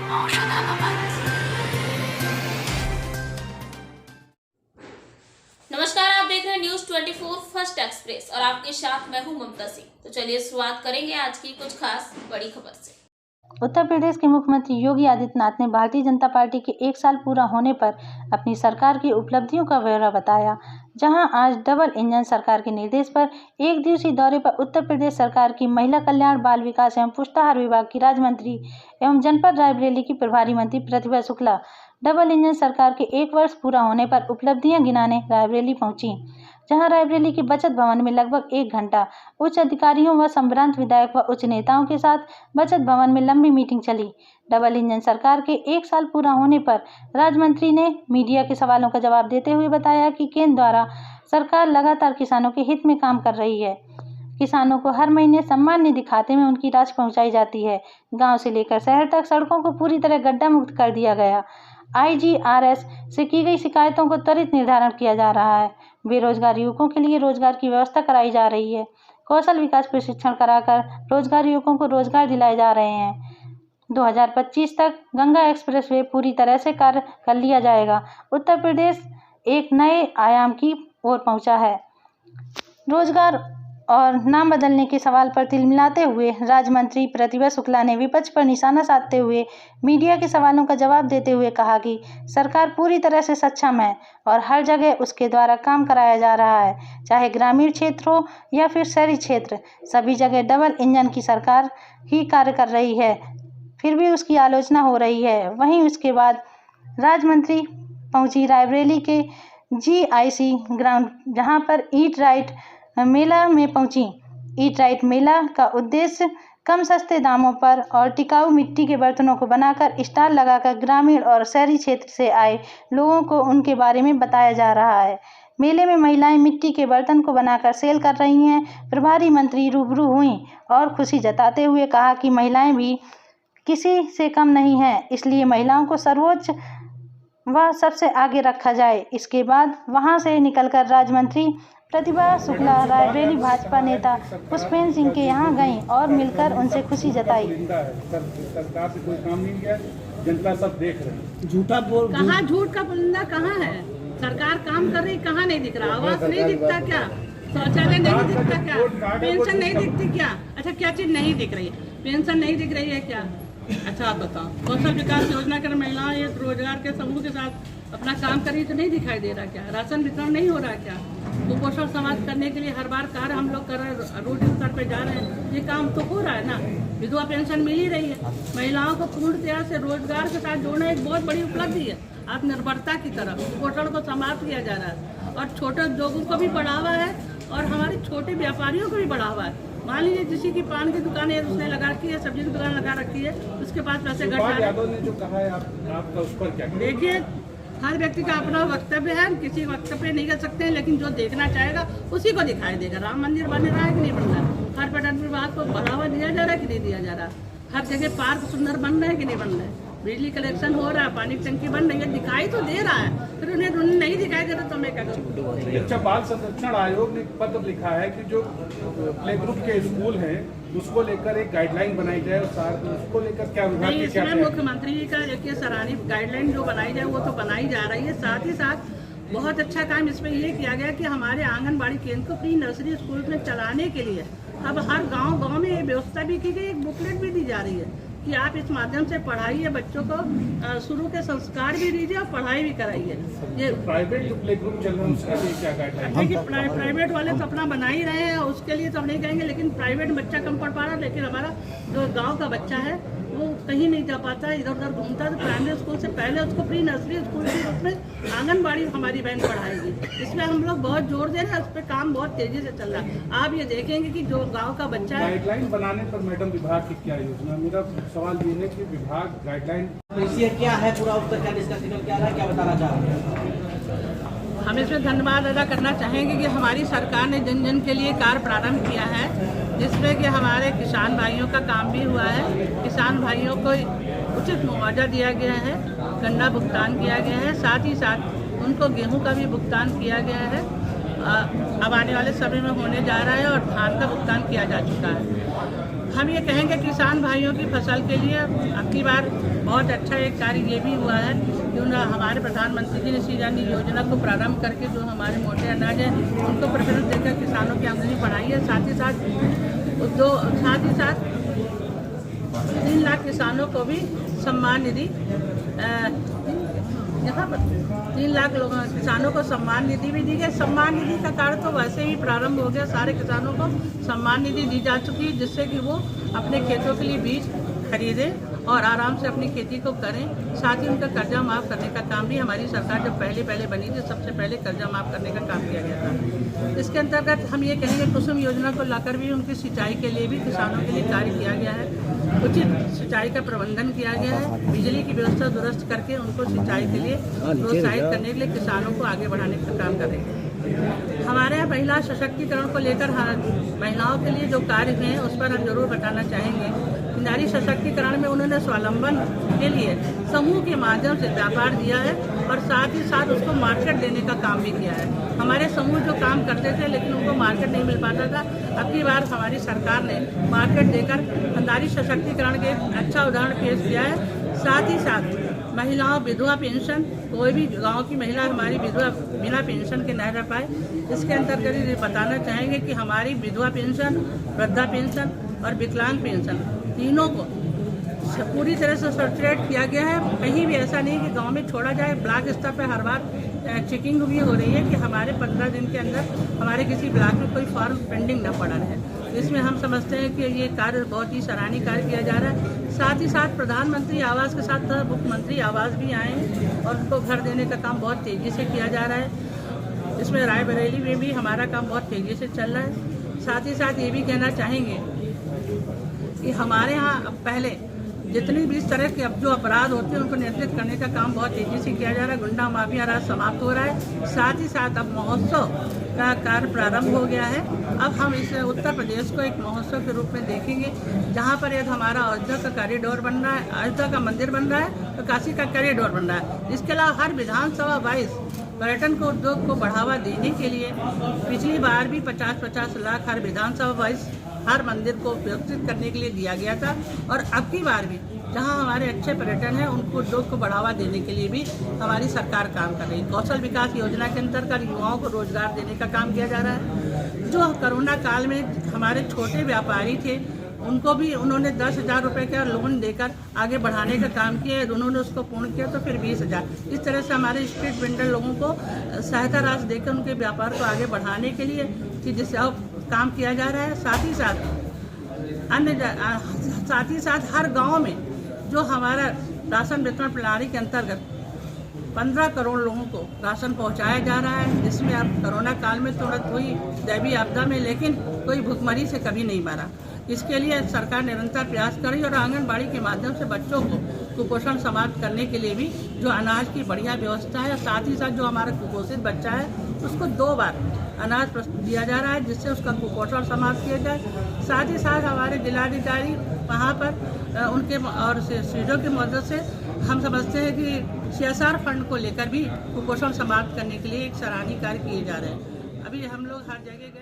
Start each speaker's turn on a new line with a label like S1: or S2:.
S1: नमस्कार, आप देख रहे हैं न्यूज 24 फर्स्ट एक्सप्रेस और आपके साथ मैं हूं ममता सिंह। तो चलिए शुरुआत करेंगे आज की कुछ खास बड़ी खबर से।
S2: उत्तर प्रदेश के मुख्यमंत्री योगी आदित्यनाथ ने भारतीय जनता पार्टी के 1 साल पूरा होने पर अपनी सरकार की उपलब्धियों का ब्यौरा बताया। जहां आज डबल इंजन सरकार के निर्देश पर एक दिवसीय दौरे पर उत्तर प्रदेश सरकार की महिला कल्याण, बाल विकास एवं पुष्टाहार विभाग की राज्य मंत्री एवं जनपद रायबरेली की प्रभारी मंत्री प्रतिभा शुक्ला डबल इंजन सरकार के 1 वर्ष पूरा होने पर उपलब्धियां गिनाने रायबरेली पहुंची। जहां रायबरेली के बचत भवन में लगभग 1 घंटा उच्च अधिकारियों व संभ्रांत विधायक व उच्च नेताओं के साथ बचत भवन में लंबी मीटिंग चली। डबल इंजन सरकार के 1 साल पूरा होने पर राज्य मंत्री ने मीडिया के सवालों का जवाब देते हुए बताया कि केंद्र द्वारा सरकार लगातार किसानों के हित में काम कर रही है। किसानों को हर महीने सम्मान निधि खाते में उनकी राशि पहुंचाई जाती है। गांव से लेकर शहर तक सड़कों को पूरी तरह गड्ढा मुक्त कर दिया गया। IGRS से की गई शिकायतों को त्वरित निर्धारण किया जा रहा है। बेरोजगार युवकों के लिए रोजगार की व्यवस्था कराई जा रही है। कौशल विकास प्रशिक्षण कराकर रोजगार युवकों को रोजगार दिलाए जा रहे हैं। 2025 तक गंगा एक्सप्रेसवे पूरी तरह से कार्य कर लिया जाएगा। उत्तर प्रदेश एक नए आयाम की ओर पहुंचा है। रोजगार और नाम बदलने के सवाल पर तिलमिलाते हुए राज्य मंत्री प्रतिभा शुक्ला ने विपक्ष पर निशाना साधते हुए मीडिया के सवालों का जवाब देते हुए कहा कि सरकार पूरी तरह से सक्षम है और हर जगह उसके द्वारा काम कराया जा रहा है, चाहे ग्रामीण क्षेत्र हो या फिर शहरी क्षेत्र। सभी जगह डबल इंजन की सरकार ही कार्य कर रही है, फिर भी उसकी आलोचना हो रही है। वहीं उसके बाद राज्य मंत्री पहुंची रायबरेली के GIC ग्राउंड, जहां पर ईट राइट मेला में पहुंची। ईट राइट मेला का उद्देश्य कम सस्ते दामों पर और टिकाऊ मिट्टी के बर्तनों को बनाकर स्टॉल लगाकर ग्रामीण और शहरी क्षेत्र से आए लोगों को उनके बारे में बताया जा रहा है। मेले में महिलाएं मिट्टी के बर्तन को बनाकर सेल कर रही हैं। प्रभारी मंत्री रूबरू हुई और खुशी जताते हुए कहा कि महिलाएं भी किसी से कम नहीं हैं, इसलिए महिलाओं को सर्वोच्च व सबसे आगे रखा जाए। इसके बाद वहां से निकलकर राज्य मंत्री प्रतिभा शुक्ला रायबरेली भाजपा नेता पुष्पेंद्र सिंह के यहाँ गईं और मिलकर उनसे खुशी जताई।
S3: सरकार से कोई काम नहीं किया, जनता सब देख रही।
S4: झूठा बोल
S5: कहाँ झूठ का बंदा कहाँ है? सरकार काम कर रही, कहाँ नहीं दिख रहा? आवास नहीं दिखता क्या? शौचालय नहीं दिखता क्या? पेंशन नहीं दिखती क्या? अच्छा, क्या चीज नहीं दिख रही है? पेंशन नहीं दिख रही है क्या? अच्छा आप बताओ, कौशल विकास योजना कर महिलाएं एक रोजगार के समूह के साथ अपना काम कर रही तो नहीं दिखाई दे रहा क्या? राशन वितरण नहीं हो रहा क्या? कुपोषण समाप्त करने के लिए हर बार कार्य हम लोग कर रहे हैं, रोड स्तर पे जा रहे हैं, ये काम तो हो रहा है ना। विधवा पेंशन मिल ही रही है। महिलाओं को पूर्णतया से रोजगार के साथ जोड़ना एक बहुत बड़ी उपलब्धि है। आत्मनिर्भरता की तरफ कुपोषण को समाप्त किया जा रहा है और छोटे उद्योगों को भी बढ़ावा है और हमारे छोटे व्यापारियों को भी बढ़ावा है। मान लीजिए किसी की पान की दुकान है, उसने लगा रखी है, सब्जी की दुकान लगा रखी है, उसके पास पैसे घट जा रहे हैं।
S3: जो कहा है आपका उस पर क्या?
S5: देखिए, हर व्यक्ति का अपना वक्तव्य है, किसी वक्तव्य नहीं कर सकते हैं, लेकिन जो देखना चाहेगा उसी को दिखाई देगा। राम मंदिर बन रहा है कि नहीं बन रहा है? हर पर्यटन विभाग को बढ़ावा दिया जा रहा है कि नहीं दिया जा रहा? हर जगह पार्क सुंदर बन रहे हैं कि नहीं बन रहे? बिजली कलेक्शन हो रहा है, पानी की टंकी बन रही है, दिखाई तो दे रहा है, फिर उन्हें नहीं दिखाई दे रहा तो मैं क्या करूँ?
S3: अच्छा, बाल संरक्षण आयोग ने पत्र लिखा है कि जो प्ले ग्रुप के स्कूल हैं उसको लेकर एक गाइडलाइन बनाई जाए और उसको लेकर क्या विभाग
S5: नहीं,
S3: की क्या
S5: इसमें मुख्यमंत्री जी का एक सराहनीय गाइडलाइन जो बनाई जाए वो तो बनाई जा रही है। साथ ही साथ बहुत अच्छा काम इसमें ये किया गया कि हमारे आंगनबाड़ी केंद्र को प्री नर्सरी स्कूल में चलाने के लिए अब हर गांव में ये व्यवस्था भी की गई, एक बुकलेट भी दी जा रही है कि आप इस माध्यम से पढ़ाइए, बच्चों को शुरू के संस्कार भी दीजिए और पढ़ाई भी कराइए। ये
S3: प्राइवेट जो प्ले ग्रुप चल रहा है उसका लिए क्या गाइडलाइन?
S5: देखिए, प्राइवेट वाले तो अपना बना ही रहे हैं, उसके लिए तो हम नहीं कहेंगे, लेकिन प्राइवेट बच्चा कम पढ़ पा रहा है, लेकिन हमारा जो गाँव का बच्चा है वो कहीं नहीं जा पाता, इधर उधर घूमता है। तो प्राइमरी स्कूल से पहले उसको प्री नर्सरी स्कूल के रूप में आंगनबाड़ी हमारी बहन पढ़ाएगी। इसमें हम लोग बहुत जोर दे रहे हैं, उस पर काम बहुत तेजी से चल रहा है। आप ये देखेंगे कि जो गांव का बच्चा है।
S3: गाइडलाइन बनाने पर मैडम विभाग की क्या योजना? मेरा सवाल ये है कि विभाग गाइडलाइन
S4: क्या है, पूरा उत्तर क्या इसका निकल क्या रहा है, क्या बताना चाह रहे हैं?
S5: हम इसमें धन्यवाद अदा करना चाहेंगे कि हमारी सरकार ने जन जन के लिए कार्य प्रारंभ किया है, जिसमें कि हमारे किसान भाइयों का काम भी हुआ है। किसान भाइयों को उचित मुआवजा दिया गया है, गन्ना भुगतान किया गया है, साथ ही साथ उनको गेहूं का भी भुगतान किया गया है। अब आने वाले समय में होने जा रहा है और धान का भुगतान किया जा चुका है। हम ये कहेंगे किसान भाइयों की फसल के लिए अगली बार बहुत अच्छा एक कार्य ये भी हुआ है कि हमारे प्रधानमंत्री जी ने सीजन योजना को प्रारंभ करके जो हमारे मोटे अनाज हैं उनको प्रेफरेंस देकर किसानों की आमदनी बढ़ाई है। साथ ही साथ 3 लाख किसानों को भी सम्मान निधि यहाँ पर 3 लाख किसानों को सम्मान निधि भी दी गई। सम्मान निधि का कार्य तो वैसे ही प्रारंभ हो गया, सारे किसानों को सम्मान निधि दी जा चुकी है, जिससे कि वो अपने खेतों के लिए बीज खरीदें और आराम से अपनी खेती को करें। साथ ही उनका कर्जा माफ़ करने का काम भी हमारी सरकार जब पहले बनी थी सबसे पहले कर्जा माफ़ करने का काम किया गया था। इसके अंतर्गत हम ये कहेंगे कुसुम योजना को लाकर भी उनकी सिंचाई के लिए भी किसानों के लिए कार्य किया गया है। उचित सिंचाई का प्रबंधन किया गया है, बिजली की व्यवस्था दुरुस्त करके उनको सिंचाई के लिए प्रोत्साहित करने के लिए किसानों को आगे बढ़ाने का काम करेंगे। हमारे यहाँ महिला सशक्तिकरण को लेकर महिलाओं के लिए जो कार्य हैं उस पर हम जरूर बताना चाहेंगे। नारी सशक्तिकरण में उन्होंने स्वावलंबन के लिए समूह के माध्यम से व्यापार दिया है और साथ ही साथ उसको मार्केट देने का काम भी किया है। हमारे समूह जो काम करते थे लेकिन उनको मार्केट नहीं मिल पाता था, अब की बार हमारी सरकार ने मार्केट देकर नारी सशक्तिकरण के अच्छा उदाहरण पेश किया है। साथ ही साथ महिलाओं विधवा पेंशन, कोई भी गांव की महिला हमारी विधवा बिना पेंशन के नहीं रह पाए, इसके अंतर्गत बताना चाहेंगे कि हमारी विधवा पेंशन, वृद्धा पेंशन और विकलांग पेंशन तीनों को पूरी तरह से सैचुरेट किया गया है। कहीं भी ऐसा नहीं कि गांव में छोड़ा जाए। ब्लॉक स्तर पर हर बार चेकिंग भी हो रही है कि हमारे 15 दिन के अंदर हमारे किसी ब्लॉक में कोई फॉर्म पेंडिंग न पड़ा रहे। इसमें हम समझते हैं कि ये कार्य बहुत ही सराहनीय कार्य किया जा रहा है। साथ ही साथ प्रधानमंत्री आवास के साथ मुख्यमंत्री आवास भी आए हैं और उनको घर देने का काम बहुत तेज़ी से किया जा रहा है। इसमें रायबरेली में भी हमारा काम बहुत तेज़ी से चल रहा है। साथ ही साथ ये भी कहना चाहेंगे कि हमारे यहाँ पहले जितनी भी इस तरह के अब जो अपराध होते हैं उनको नियंत्रित करने का काम बहुत तेज़ी से किया जा रहा है। गुंडा माफिया राज समाप्त हो रहा है। साथ ही साथ अब महोत्सव का कार्य प्रारंभ हो गया है। अब हम इस उत्तर प्रदेश को एक महोत्सव के रूप में देखेंगे, जहाँ पर यदि हमारा अयोध्या का कॉरिडोर बन रहा है, अयोध्या का मंदिर बन रहा है, तो काशी का कॉरिडोर बन रहा है। इसके अलावा हर विधानसभा वाइज पर्यटन को उद्योग को बढ़ावा देने के लिए पिछली बार भी 50-50 लाख हर विधानसभा वाइज हर मंदिर को विकसित करने के लिए दिया गया था। और अब की बार भी जहां हमारे अच्छे पर्यटन हैं उनको उद्योग को बढ़ावा देने के लिए भी हमारी सरकार काम कर रही है। कौशल विकास योजना के अंतर्गत युवाओं को रोजगार देने का काम किया जा रहा है। जो कोरोना काल में हमारे छोटे व्यापारी थे उनको भी उन्होंने 10,000 रुपये का लोन देकर आगे बढ़ाने का काम किया है। उन्होंने उसको पूर्ण किया तो फिर 20,000। इस तरह से हमारे स्ट्रीट वेंडर लोगों को सहायता राशि देकर उनके व्यापार को आगे बढ़ाने के लिए जिससे अब काम किया जा रहा है। साथ ही साथ हर गांव में जो हमारा राशन वितरण प्रणाली के अंतर्गत 15 करोड़ लोगों को राशन पहुंचाया जा रहा है, जिसमें अब कोरोना काल में तुरंत हुई दैवीय आपदा में लेकिन कोई भुखमरी से कभी नहीं मारा। इसके लिए सरकार निरंतर प्रयास कर रही है और आंगनबाड़ी के माध्यम से बच्चों को कुपोषण समाप्त करने के लिए भी जो अनाज की बढ़िया व्यवस्था है। साथ ही साथ जो हमारा कुपोषित बच्चा है उसको 2 बार अनाज दिया जा रहा है, जिससे उसका कुपोषण समाप्त किया जाए। साथ ही साथ हमारे जिलाधिकारी वहाँ पर उनके और सीडों की मदद से हम समझते हैं कि CSR फंड को लेकर भी कुपोषण समाप्त करने के लिए एक सराहनीय कार्य किए जा रहे हैं। अभी हम लोग हर जगह